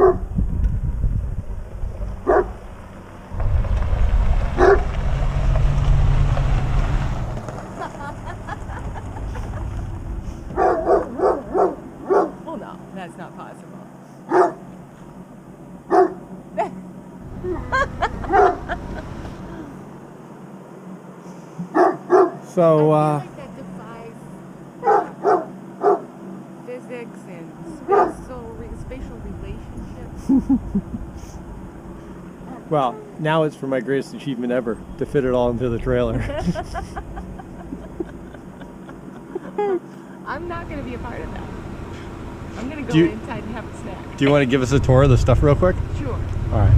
Oh no, that's not possible. So, I feel like that defies physics and spatial relationships. well, now it's for my greatest achievement ever, to fit it all into the trailer. I'm not going to be a part of that. I'm going to go inside and have a snack. Do you want to give us a tour of the stuff real quick? Sure. All right.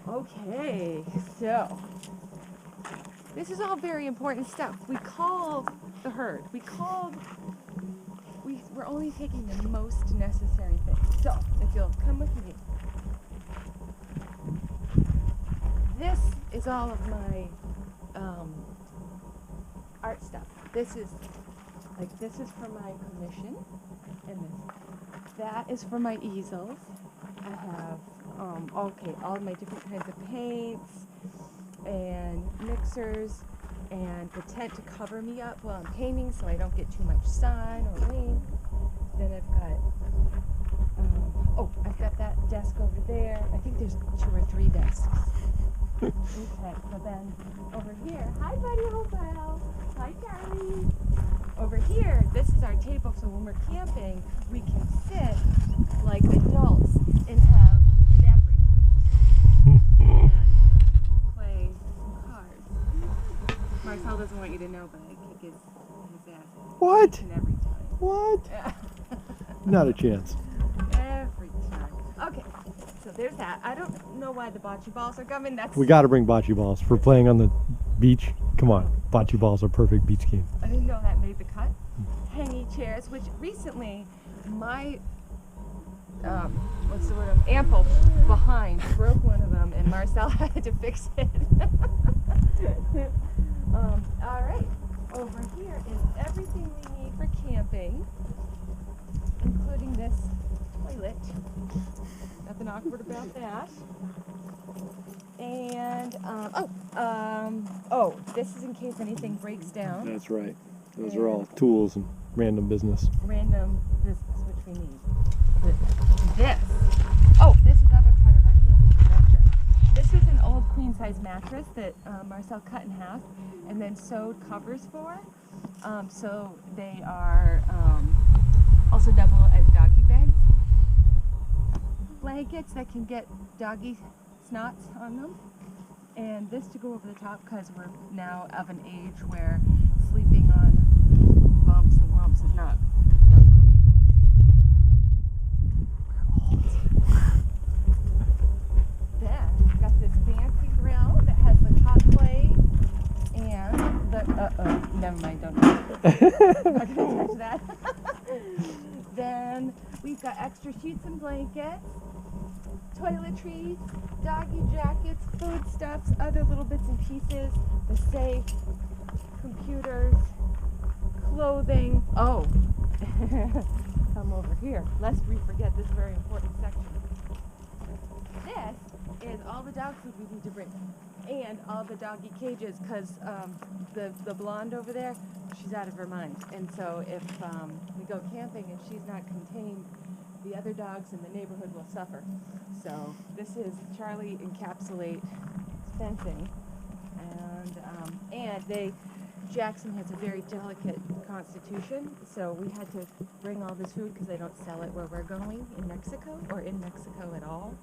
Okay, so this is all very important stuff. We called the herd. We're only taking the most necessary things. So if you'll come with me, this is all of my art stuff. This is for my commission, and that is for my easels. I have all my different kinds of paints and mixers and the tent to cover me up while I'm painting so I don't get too much sun or rain. Then I've got that desk over there. I think there's 2 or 3 desks. Okay, so then over here, hi buddy, Hopel. Hi Charlie. Over here, this is our table, so when we're camping, we can sit like adults and have beverages and play some cards. Marcel doesn't want you to know, but I kick his ass What? each and every time. What? Not a chance. Every time. Okay, so there's that. I don't know why the bocce balls are coming. We got to bring bocce balls for playing on the beach. Come on, bocce balls are perfect beach game. I didn't know that made the cut. Hanging chairs, which recently my ample behind broke one of them, and Marcel had to fix it. All right, over here is everything we need for camping, including this toilet. Nothing awkward about that. And this is in case anything breaks down. That's right. Those are all tools and random business. Random business, which we need. This is other part of our camping adventure. This is an old queen size mattress that Marcel cut in half and then sewed covers for. So they are also double as doggy beds. Blankets that can get doggy snots on them. And this to go over the top because we're now of an age where sleeping on bumps and lumps is not Then we've got this fancy grill that has the hot plate and the never mind, don't I'm not gonna touch that. Then we've got extra sheets and blankets, toiletries, doggy jackets, foodstuffs, other little bits and pieces, the safe, computers, clothing. Oh, come over here, lest we forget this very important section. This is all the dog food we need to bring, and all the doggy cages, because the blonde over there, she's out of her mind. And so if we go camping and she's not contained, the other dogs in the neighborhood will suffer. So this is Charlie encapsulate fencing, and Jackson has a very delicate constitution, so we had to bring all this food because they don't sell it where we're going in Mexico, or in Mexico at all.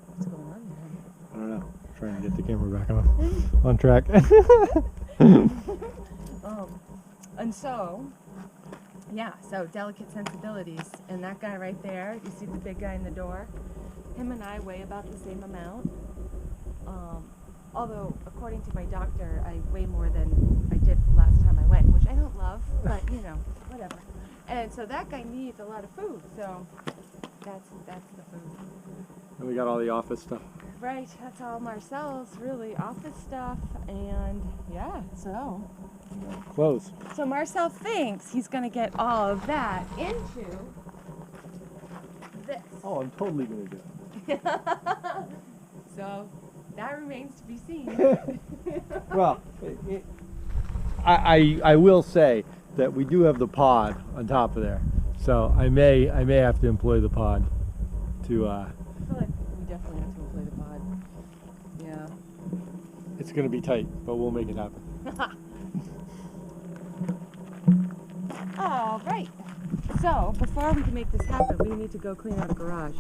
What's going on there? I don't know. Trying to get the camera back on track. And so, so delicate sensibilities. And that guy right there, you see the big guy in the door? Him and I weigh about the same amount. Although, according to my doctor, I weigh more than I did last time I went, which I don't love, but whatever. And so that guy needs a lot of food, so that's the food. And we got all the office stuff. right, that's all Marcel's really office stuff, and yeah, so Close. Marcel thinks he's gonna get all of that into this. Oh, I'm totally gonna do it. So that remains to be seen. Well, I will say that we do have the pod on top of there, so I may have to employ the pod to. I feel like we definitely have to employ the pod. Yeah. It's gonna be tight, but we'll make it happen. All right. So before we can make this happen, we need to go clean out the garage.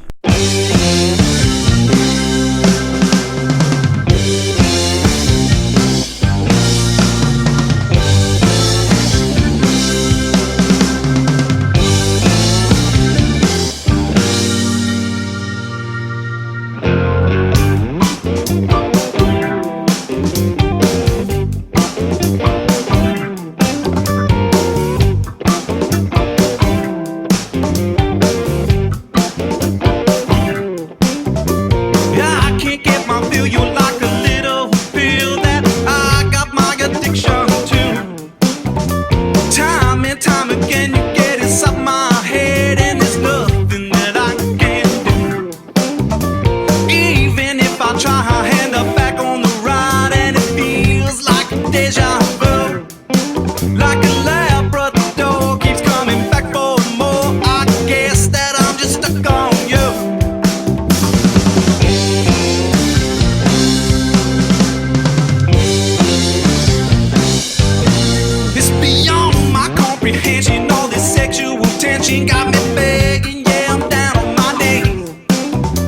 She got me begging, yeah, I'm down on my knees.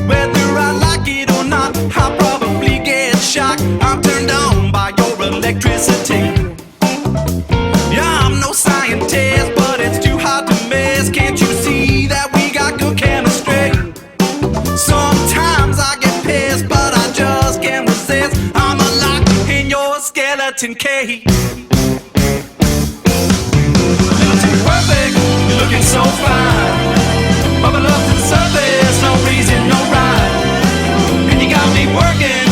Whether I like it or not, I'll probably get shocked. I'm turned on by your electricity. Yeah, I'm no scientist, but it's too hard to miss. Can't you see that we got good chemistry? Sometimes I get pissed, but I just can't resist. I'm a lock in your skeleton cage. Looking so fine, bubble up to the surface, no reason, no rhyme. And you got me working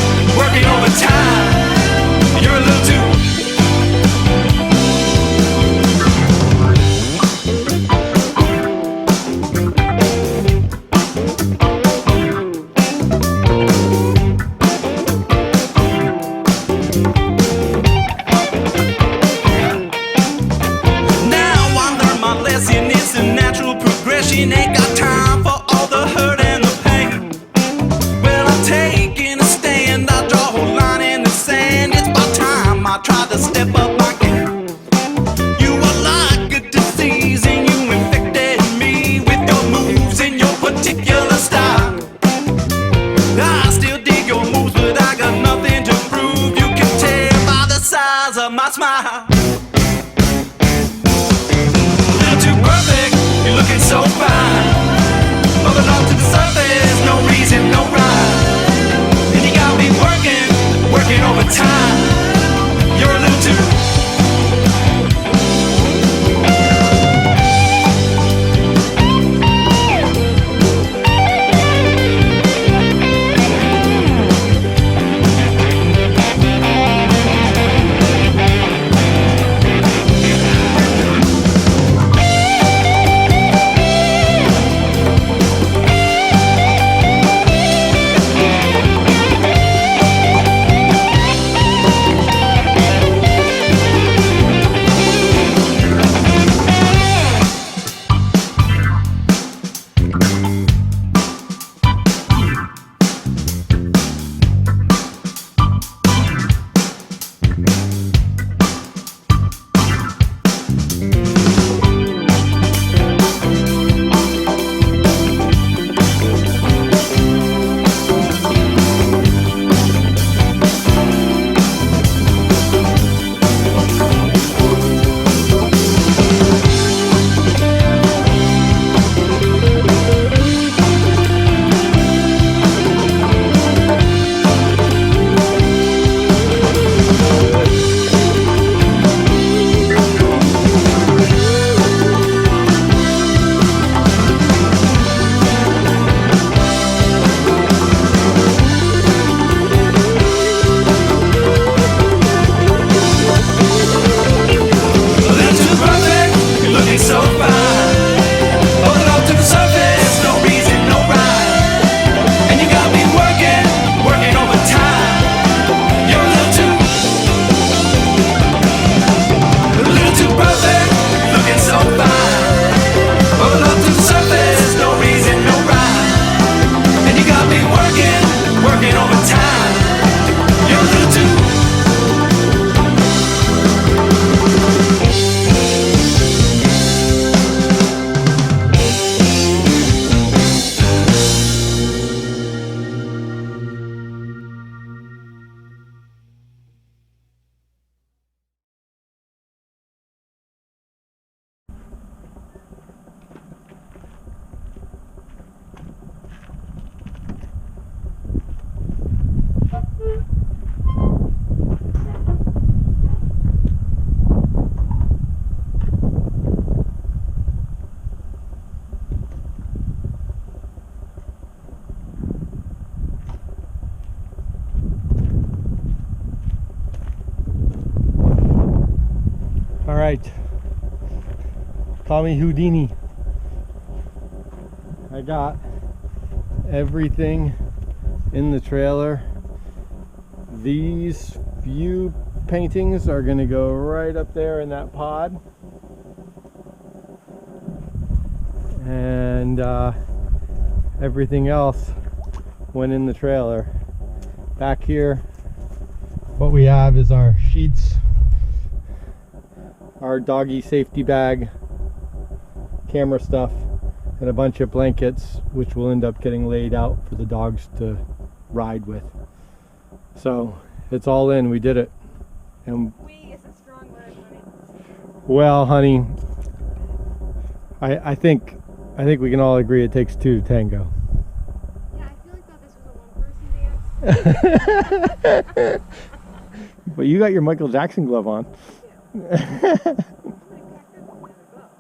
overtime. You're a little too. right. Call me Houdini. I got everything in the trailer. These few paintings are going to go right up there in that pod. And everything else went in the trailer. Back here, what we have is our sheets, our doggy safety bag, camera stuff, and a bunch of blankets, which will end up getting laid out for the dogs to ride with. So it's all in. We did it. And We is a strong word, honey. well, honey, I think we can all agree it takes two to tango. Yeah, I feel like though this was a one-person dance. But you got your Michael Jackson glove on. Somebody packed up on the other glove.